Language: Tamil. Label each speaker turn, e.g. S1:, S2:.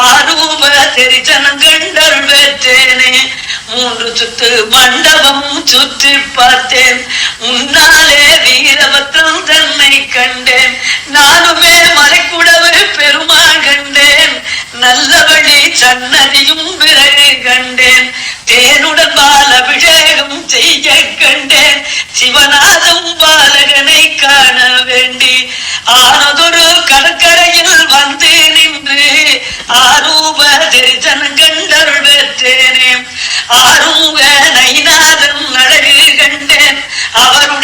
S1: ஆரூப தெரிச்சனம் கண்டல் பெற்றேனே. 3 சுத்து மண்டபம் சுற்றி பார்த்தேன். முன்னாலே வீரபத்ரம் தன்னை கண்டேன். நானுமே மலைக்குடவு பெருமாள் கண்டேன். நல்லபடி சன்னதியும் பிறகு கண்டேன். தேனுடன் பால் அபிஷேகம் செய்ய கண்டேன். சிவநாதம் பாலகனை காண வேண்டி ஆனதொரு கடற்கரையில் வந்து நின்று ஆரூப தரிசனம் கண்டருள் பெற்றேனே. ஆரூப நைநாதன் அழகு கண்டேன். அவருடைய